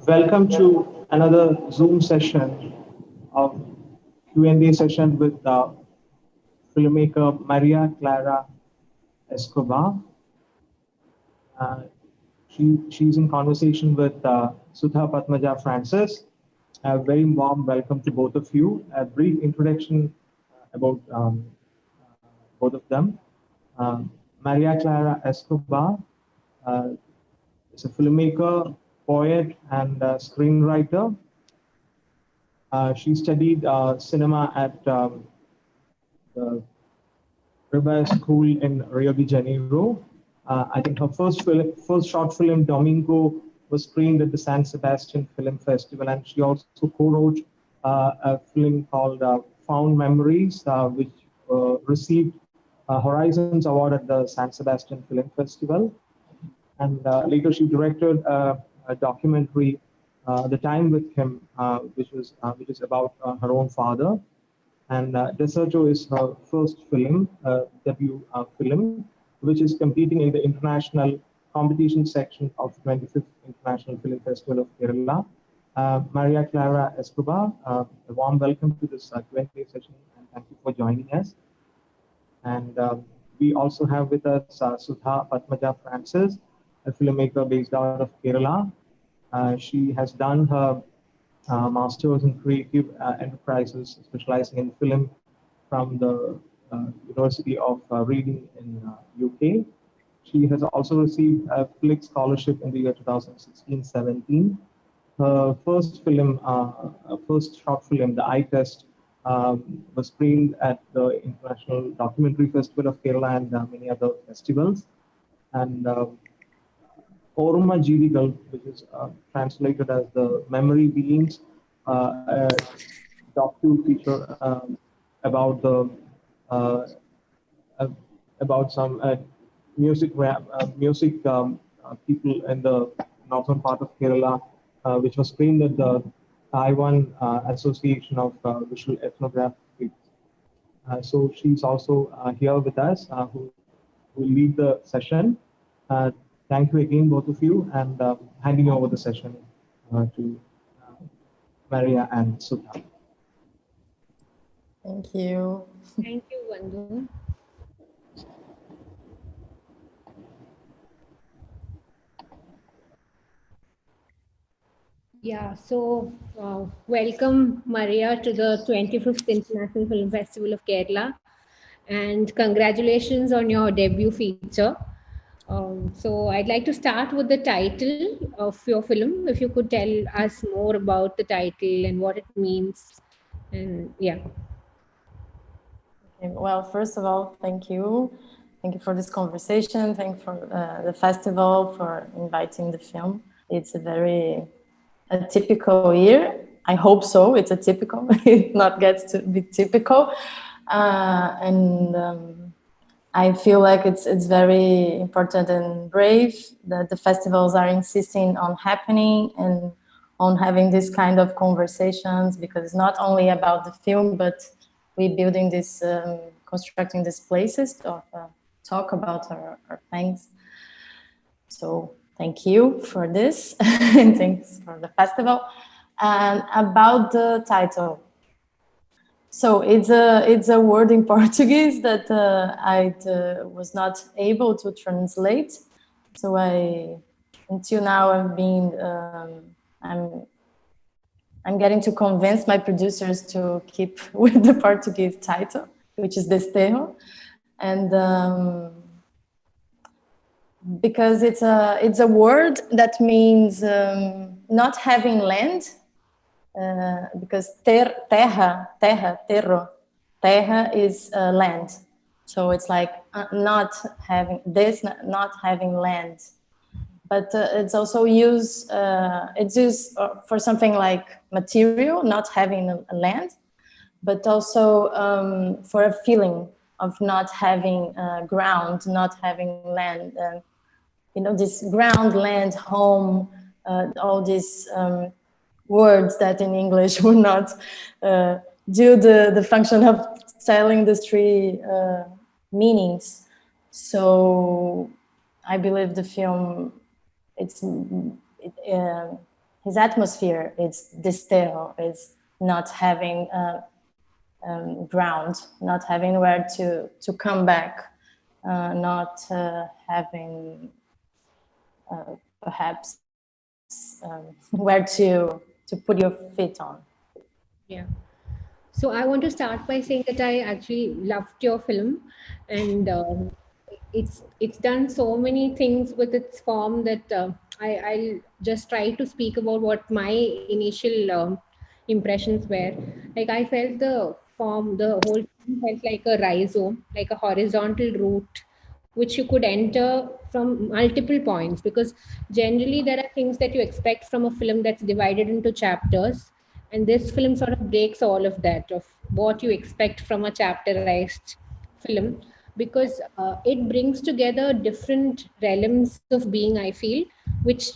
Welcome to another Zoom session of Q&A session with filmmaker Maria Clara Escobar. Uh, she's in conversation with Sudha Padmaja Francis. A very warm welcome to both of you. A brief introduction about both of them. Maria Clara Escobar is a filmmaker, poet, and screenwriter. She studied cinema at the Rebel School in Rio de Janeiro. I think her first short film, Domingo, was screened at the San Sebastian Film Festival, and she also co-wrote a film called Found Memories, which received Horizons Award at the San Sebastian Film Festival. And later she directed a documentary, The Time with Him, which is about her own father. And Desterro is her first film, debut film, which is competing in the international competition section of 25th International Film Festival of Kerala. Maria Clara Escobar, a warm welcome to this Q&A session, and thank you for joining us. And we also have with us Sudha Padmaja Francis, a filmmaker based out of Kerala. She has done her master's in creative enterprises, specializing in film from the University of Reading in UK. She has also received a Flick Scholarship in the year 2016-17. Her first short film, The Eye Test, was screened at the International Documentary Festival of Kerala and many other festivals. And Orma Jeedigal, which is translated as the Memory Beings, a docu-feature about the uh, uh, about some music people in the northern part of Kerala, which was screened at the Taiwan Association of Visual Ethnography. So she's also here with us, who will lead the session. Uh, Thank you again, both of you, and handing over the session to uh, Maria and Sudha. Thank you. Thank you, Vandu. Yeah, so welcome Maria to the 25th International Film Festival of Kerala, and congratulations on your debut feature. So I'd like to start with the title of your film. If you could tell us more about the title and what it means, and yeah. Okay, well, first of all, thank you. Thank you for this conversation. Thank you for the festival, for inviting the film. It's a very typical year. I hope so. It's a typical. It not gets to be typical. And I feel like it's very important and brave that the festivals are insisting on happening and on having this kind of conversations, because it's not only about the film, but we building this, constructing these places to talk about our things. So thank you for this, and thanks for the festival. And about the title, so it's a word in Portuguese that I was not able to translate. So until now I've been I'm getting to convince my producers to keep with the Portuguese title, which is Desterro, and because it's a word that means not having land. Because terra is land, so it's like not having land, but it's also used for something like material, not having a land, but also for a feeling of not having ground, not having land, this ground, land, home, all these words that in English would not do the function of telling the three meanings. So I believe the film his atmosphere, it's Desterro, it's not having ground, not having where to come back, not having perhaps where to put your feet on. Yeah. So I want to start by saying that I actually loved your film, and it's done so many things with its form that I'll just try to speak about what my initial impressions were. Like, I felt the form, the whole film felt like a rhizome, like a horizontal route which you could enter from multiple points, because generally there are things that you expect from a film that's divided into chapters, and this film sort of breaks all of that, of what you expect from a chapterized film, because it brings together different realms of being, I feel, which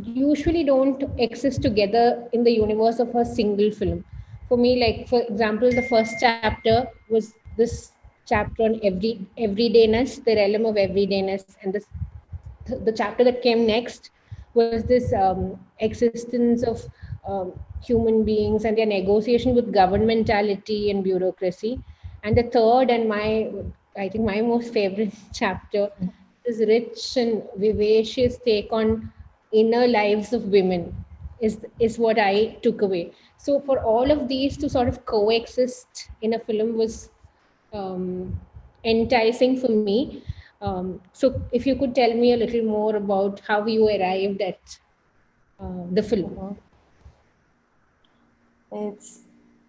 usually don't exist together in the universe of a single film. For me, like, for example, the first chapter was this chapter on everydayness, the realm of everydayness, and the chapter that came next was this existence of human beings and their negotiation with governmentality and bureaucracy. And the third, and I think my most favorite chapter, is rich and vivacious take on inner lives of women, is what I took away. So for all of these to sort of coexist in a film was enticing for me. So if you could tell me a little more about how you arrived at the film.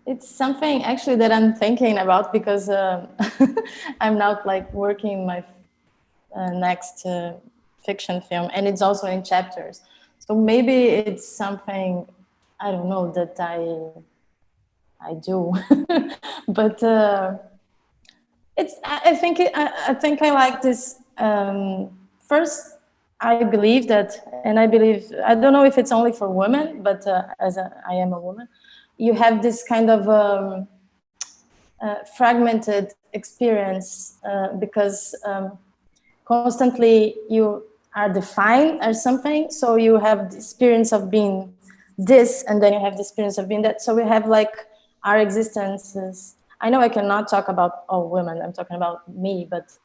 It's something actually that I'm thinking about, because I'm now like working my next fiction film, and it's also in chapters. So maybe it's something, I don't know, that I do, but it's. I think I like this. First, I believe that, and I don't know if it's only for women, but I am a woman, you have this kind of fragmented experience, because constantly you are defined as something. So you have the experience of being this, and then you have the experience of being that. So we have like our existences. I know I cannot talk about all women, I'm talking about me, but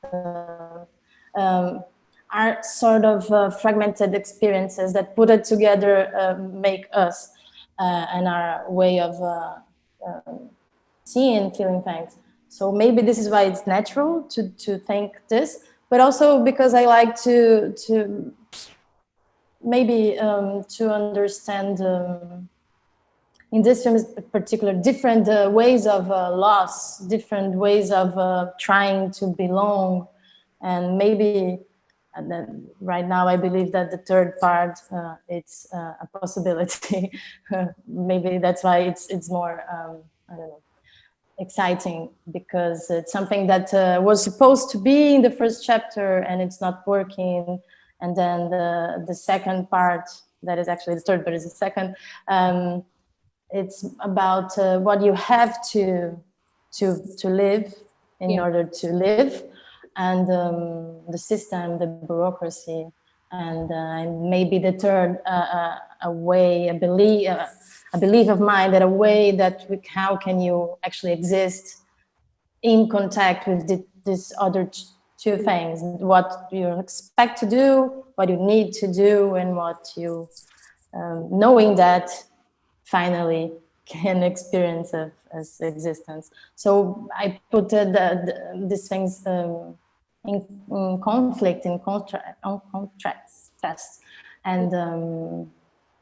our sort of fragmented experiences that put it together make us and our way of seeing, feeling things. So maybe this is why it's natural to think this, but also because I like to maybe to understand in this film in particular different ways of loss, different ways of trying to belong, and maybe then right now I believe that the third part it's a possibility. Maybe that's why it's more I don't know, exciting, because it's something that was supposed to be in the first chapter and it's not working, and then the second part, that is actually the third but is the second, it's about what you have to live in order to live, and the system, the bureaucracy, and maybe the third a way, a belief of mine, that a way that how can you actually exist in contact with these other two things, what you expect to do, what you need to do, and what you knowing that finally can experience as existence. So I put these things in conflict, in contrast, and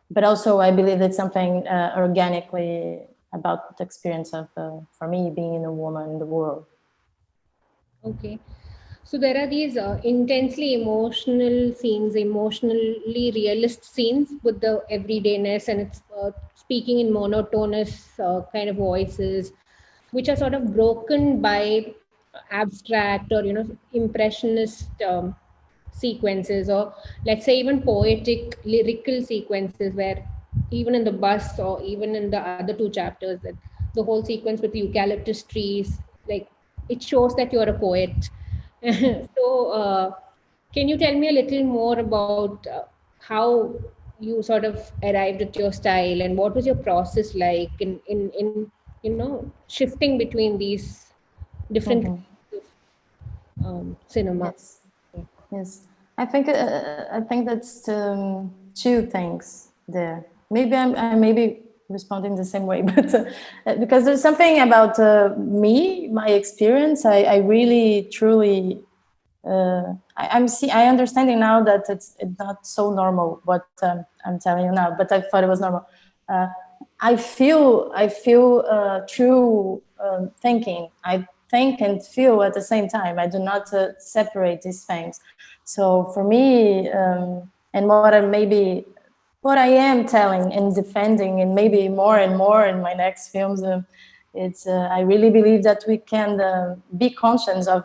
but also I believe it's something organically about the experience of for me being a woman in the world. Okay. So there are these intensely emotional scenes, emotionally realist scenes with the everydayness, and it's speaking in monotonous kind of voices, which are sort of broken by abstract or impressionist sequences, or let's say even poetic lyrical sequences, where even in the bus or even in the other two chapters, that the whole sequence with the eucalyptus trees, like, it shows that you're a poet. So can you tell me a little more about how you sort of arrived at your style, and what was your process like in shifting between these different kinds of cinema? Yes. Yes, I think that's two things there. Maybe I may be responding the same way, but because there's something about me, my experience. I really truly I understanding now that it's not so normal what I'm telling you now, but I thought it was normal. Uh, I feel true thinking. I think and feel at the same time. I do not separate these things. So for me, and what I am telling and defending, and maybe more and more in my next films, it's I really believe that we can be conscious of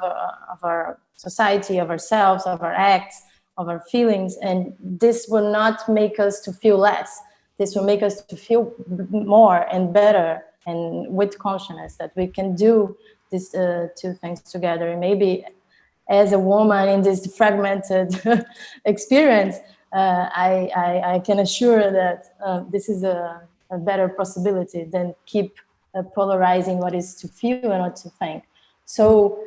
our society, of ourselves, of our acts, of our feelings, and this will not make us to feel less. This will make us to feel more and better, and with consciousness that we can do these two things together. And maybe as a woman in this fragmented experience, I can assure that this is a better possibility than keep polarizing what is to feel and what to think. So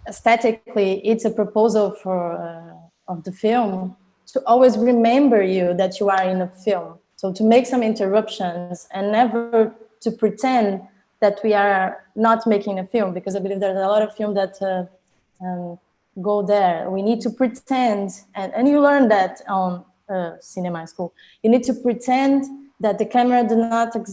aesthetically, it's a proposal for of the film to always remember you that you are in a film. So to make some interruptions and never to pretend that we are not making a film, because I believe there's a lot of film that go there. We need to pretend, and you learn that on cinema school. You need to pretend that the camera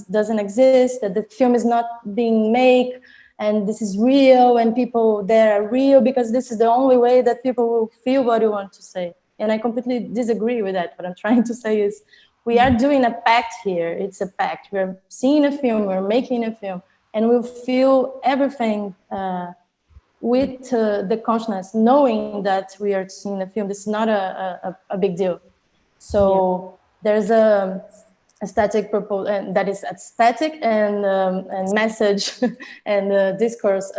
doesn't exist, that the film is not being made, and this is real, and people there are real, because this is the only way that people will feel what you want to say. And I completely disagree with that. What I'm trying to say is we are doing a pact here. It's a pact. We're seeing a film, we're making a film, and we'll feel everything with the consciousness, knowing that we are seeing a film. This is not a big deal. So there's a aesthetic proposal, and that is aesthetic and message and discourse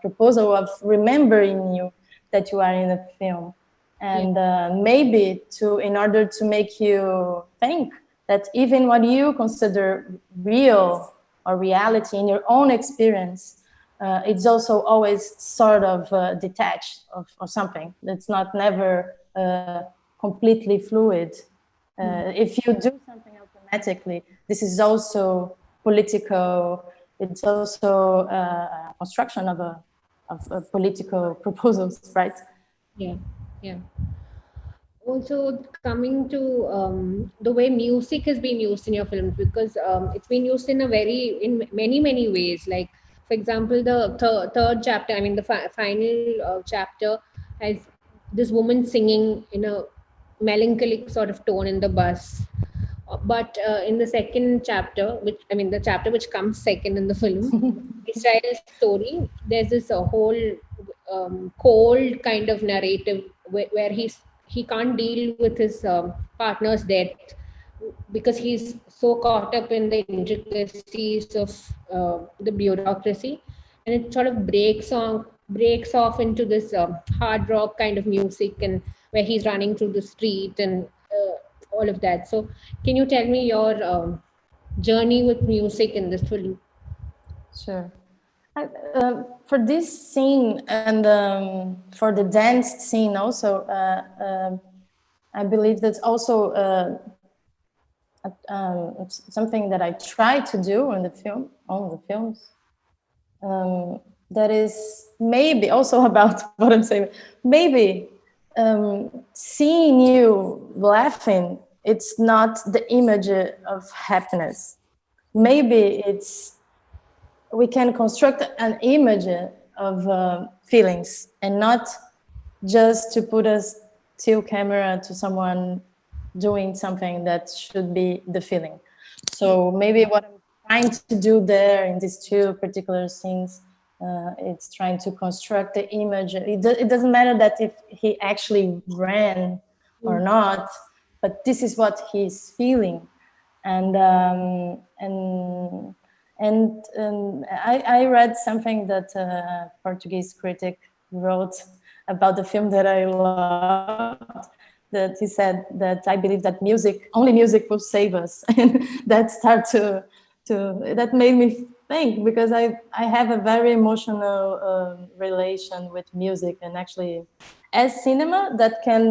proposal of remembering you that you are in a film, and maybe in order to make you think that even what you consider real or reality in your own experience, it's also always sort of detached of something. It's not never completely fluid. If you do something automatically, this is also political. It's also a construction of political proposals, right? Yeah, yeah. Also, coming to the way music has been used in your films, because it's been used in many ways. Like, for example, the third chapter, I mean the final chapter, has this woman singing in a melancholic sort of tone in the bus. But in the second chapter, the chapter which comes second in the film, Israel's story, there's this whole cold kind of narrative where he can't deal with his partner's death, because he's so caught up in the intricacies of the bureaucracy, and it sort of breaks off into this hard rock kind of music, and where he's running through the street and all of that. So can you tell me your journey with music in this film? Sure. For this scene and for the dance scene also, I believe that's also something that I try to do in the film, all the films. That is maybe also about what I'm saying. Maybe seeing you laughing, it's not the image of happiness. Maybe we can construct an image of feelings, and not just to put a still camera to someone doing something that should be the feeling. So maybe what I'm trying to do there in these two particular scenes, it's trying to construct the image. It doesn't matter that if he actually ran or not, but this is what he's feeling. And I read something that a Portuguese critic wrote about the film that I loved, that he said that I believe that only music will save us. And that made me think, because I have a very emotional relation with music, and actually as cinema that can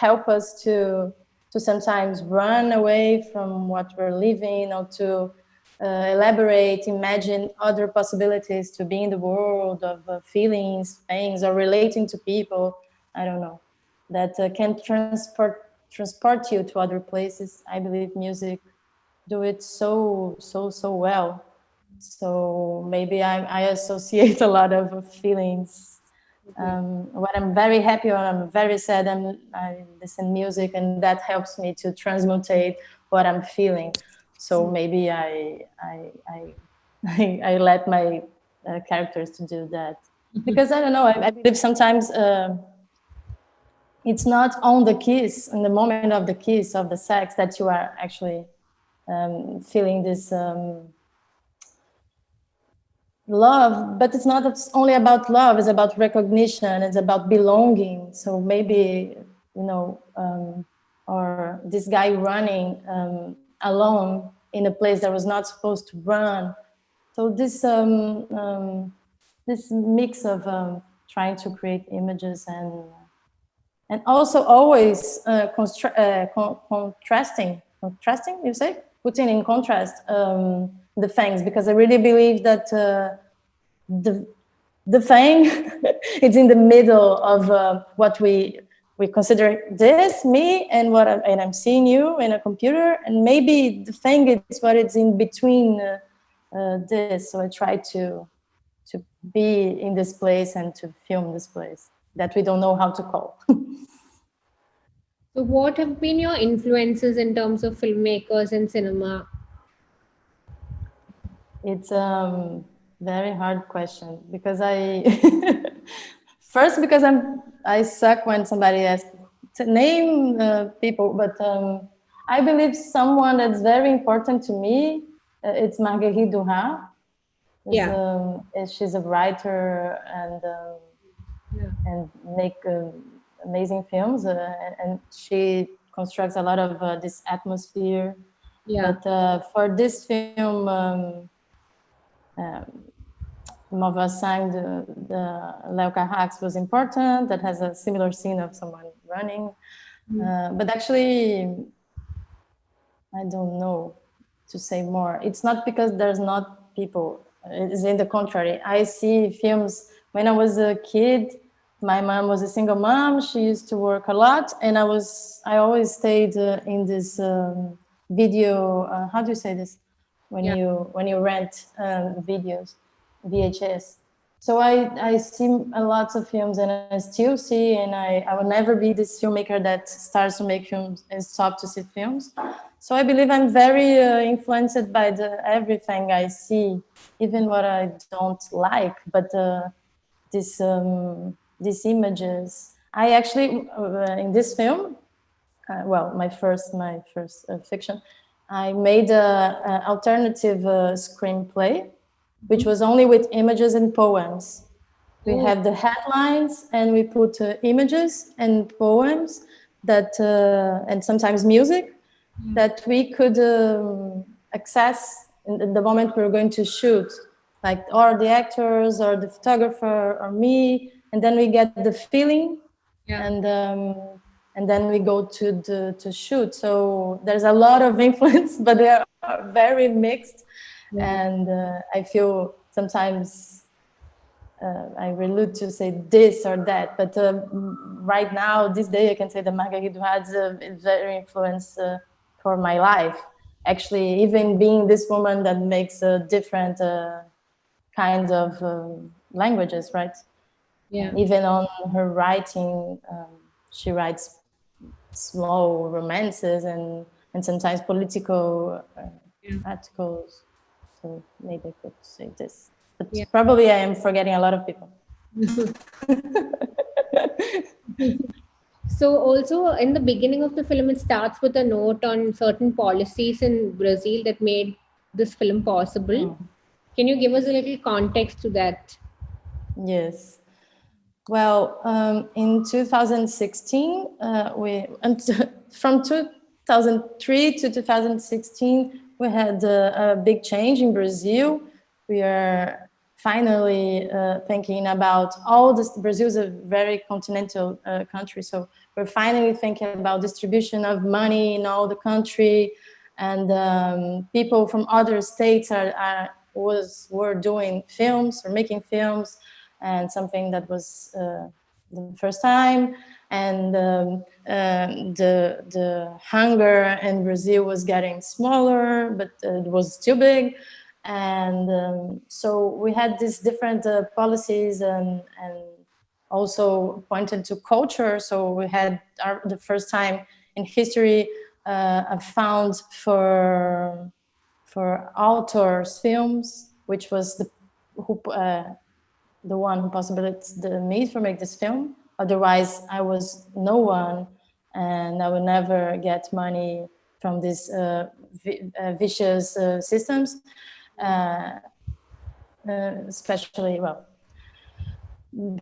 help us to sometimes run away from what we're living, or to elaborate, imagine other possibilities to be in the world of feelings, things, or relating to people. I don't know, that can transport you to other places. I believe music do it so well. So maybe I associate a lot of feelings. When I'm very happy or I'm very sad, I listen music, and that helps me to transmutate what I'm feeling. So maybe I let my characters to do that, because I don't know. I believe sometimes it's not on the kiss, in the moment of the kiss, of the sex, that you are actually feeling this love, but it's not only about love. It's about recognition. It's about belonging. So maybe, or this guy running alone in a place that was not supposed to run. So this mix of trying to create images and also always contrasting, you say, putting in contrast the things, because I really believe that the thing is in the middle of what we consider this, me, and and I'm seeing you in a computer, and maybe the thing is what is in between this. So I try to be in this place and to film this place that we don't know how to call. So what have been your influences in terms of filmmakers and cinema? It's a very hard question, because first, because I suck when somebody asks to name people, but I believe someone that's very important to me, it's Marguerite Duras. She's a writer and make amazing films, and she constructs a lot of this atmosphere. But for this film, Mova sang the Leo Carrax was important. That has a similar scene of someone running. But actually, I don't know to say more. It's not because there's not people. It's in the contrary. I see films when I was a kid. My mom was a single mom. She used to work a lot, and I always stayed in this video. How do you say this? When you rent videos, VHS. So I see a lot of films, and I still see, and I will never be this filmmaker that starts to make films and stop to see films. So I believe I'm very influenced by everything I see, even what I don't like. But these images, I actually in this film, my first fiction, I made an alternative screenplay, which was only with images and poems. We have the headlines, and we put images and poems that, and sometimes music, that we could access in the moment we were going to shoot, like or the actors or the photographer or me, and then we get the feeling, and then we go to shoot. So there's a lot of influence, but they are very mixed, and I feel sometimes I relude to say this or that, but right now, this day, I can say that Marguerite Duras is very influenced for my life. Actually, even being this woman that makes different kinds of languages, right? Even on her writing, she writes slow romances and sometimes political articles. So maybe I could say this. But probably I am forgetting a lot of people. So also in the beginning of the film, it starts with a note on certain policies in Brazil that made this film possible. Can you give us a little context to that? Yes. Well, in 2016, from 2003 to 2016, we had a big change in Brazil. We are finally thinking about all this. Brazil is a very continental country, so we're finally thinking about distribution of money in all the country, and people from other states were doing films or making films, and something that was the first time. And the hunger in Brazil was getting smaller, but it was still big. And so we had these different policies and also pointed to culture. So we had the first time in history a fund for authors' films, which was the one who possibilitated me for make this film. Otherwise, I was no one, and I would never get money from these vicious systems, especially, well,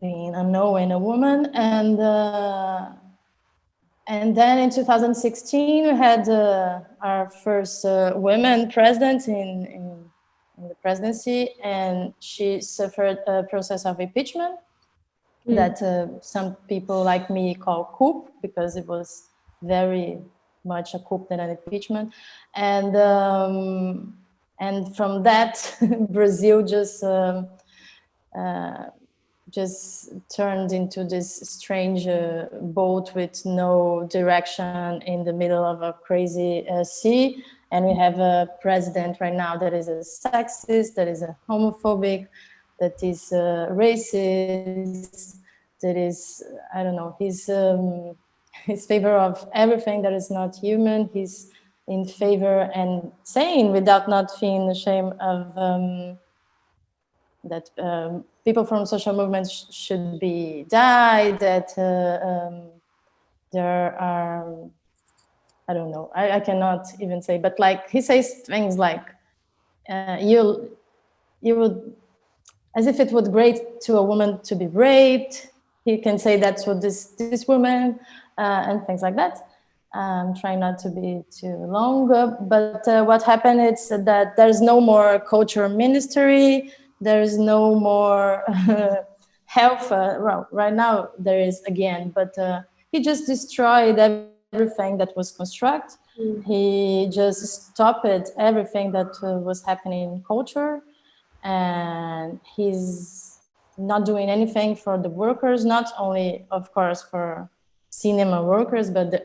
being unknown a woman. And then in 2016, we had our first women president in the presidency, and she suffered a process of impeachment that some people like me call coup, because it was very much a coup than an impeachment. And from that, Brazil just turned into this strange boat with no direction in the middle of a crazy sea. And we have a president right now that is a sexist, that is a homophobic, that is racist, that is, I don't know, he's favor of everything that is not human. He's in favor and saying, without not feeling ashamed of that people from social movements should be died, that there are, I don't know, I cannot even say, but like he says things like, you would, as if it would great to a woman to be raped. He can say that to this woman and things like that. I'm trying not to be too long, but what happened is that there's no more culture ministry. There's no more health. Well, right now there is again, but he just destroyed everything that was constructed. He just stopped everything that was happening in culture, and he's not doing anything for the workers, not only, of course, for cinema workers, but the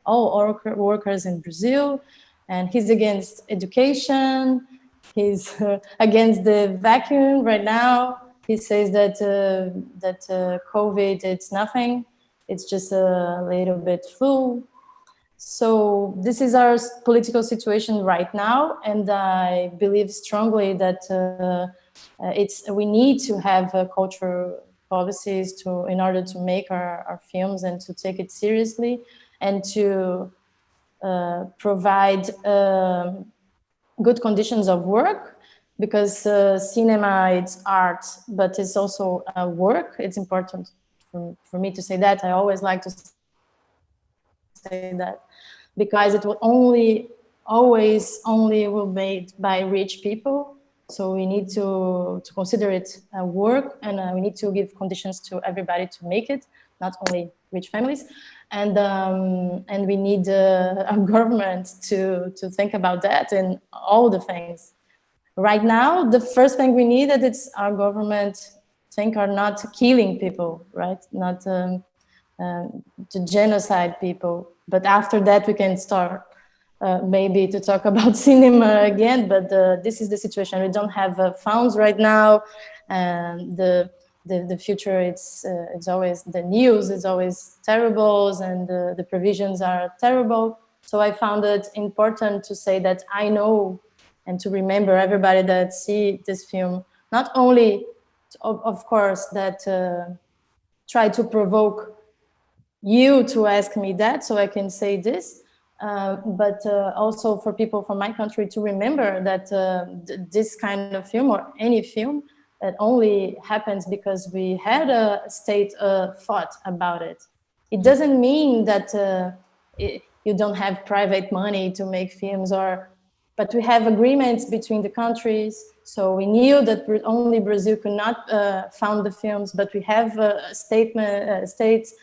all workers in Brazil. And he's against education. He's against the vacuum right now. He says that COVID, it's nothing. It's just a little bit flu. So this is our political situation right now, and I believe strongly that we need to have cultural policies in order to make our films and to take it seriously, and to provide good conditions of work, because cinema, it's art, but it's also work. It's important for me to say that. I always like to say that, because it will always will be made by rich people. So we need to consider it work, and we need to give conditions to everybody to make it, not only rich families. And we need our government to think about that and all the things. Right now, the first thing we need that it's our government are not killing people, right? Not to genocide people. But after that, we can start maybe to talk about cinema again. But this is the situation. We don't have funds right now, and the future, it's always, the news is always terrible, and the provisions are terrible. So I found it important to say that I know, and to remember everybody that see this film, not only, of course, that try to provoke you to ask me that, so I can say this, but also for people from my country to remember that this kind of film, or any film, It only happens because we had a state thought about it. It doesn't mean that you don't have private money to make films, but we have agreements between the countries. So we knew that only Brazil could not fund the films, but we have states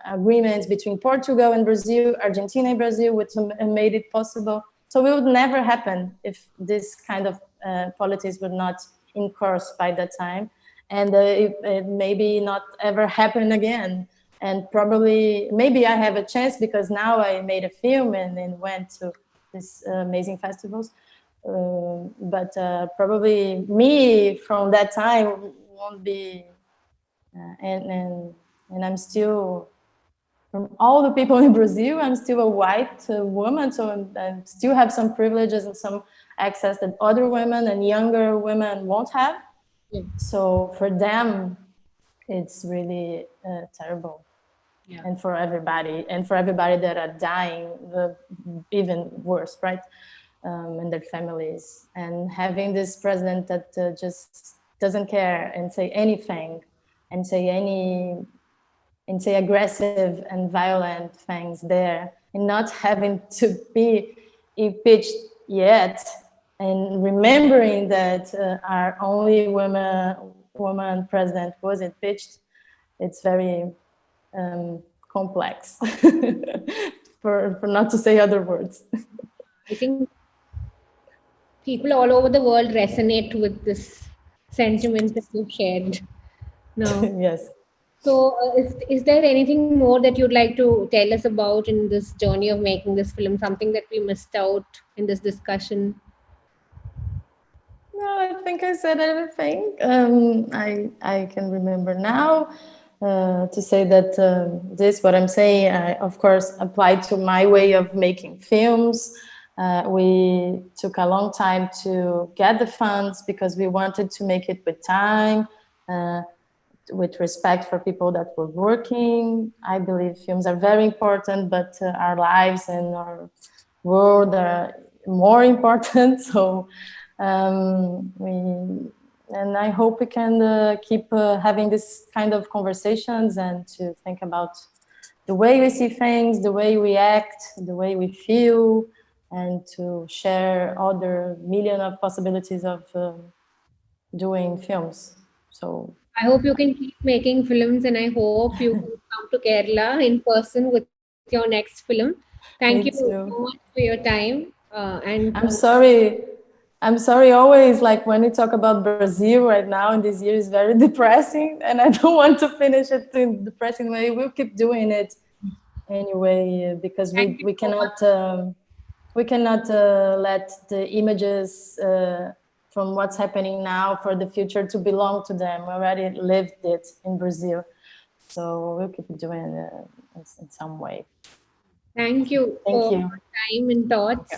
agreements between Portugal and Brazil, Argentina and Brazil, which made it possible. So it would never happen if this kind of politics would not in course by that time, and it maybe not ever happen again. And probably, maybe I have a chance because now I made a film and then went to these amazing festivals. But probably me from that time won't be, and I'm still, from all the people in Brazil, I'm still a white woman, so I still have some privileges and some access that other women and younger women won't have. Yeah. So for them, it's really terrible. Yeah. And for everybody that are dying, even worse, right? And their families. And having this president that just doesn't care and say anything and say aggressive and violent things there, and not having to be impeached yet, and remembering that our only woman president was impeached, it's very complex, for not to say other words. I think people all over the world resonate with this sentiment that you've shared now. Yes. So is there anything more that you'd like to tell us about in this journey of making this film, something that we missed out in this discussion? No, I think I said everything. I can remember now to say that what I'm saying, of course, applied to my way of making films. We took a long time to get the funds because we wanted to make it with time, with respect for people that were working. I believe films are very important, but our lives and our world are more important. So and I hope we can keep having this kind of conversations and to think about the way we see things, the way we act, the way we feel, and to share other million of possibilities of doing films. So I hope you can keep making films, and I hope you can come to Kerala in person with your next film. Thank you so much for your time. And I'm sorry always, like when we talk about Brazil right now, and this year is very depressing, and I don't want to finish it in a depressing way. We'll keep doing it anyway, because we cannot let the images from what's happening now for the future to belong to them. We already lived it in Brazil. So we'll keep doing it in some way. Thank you for your time and thoughts.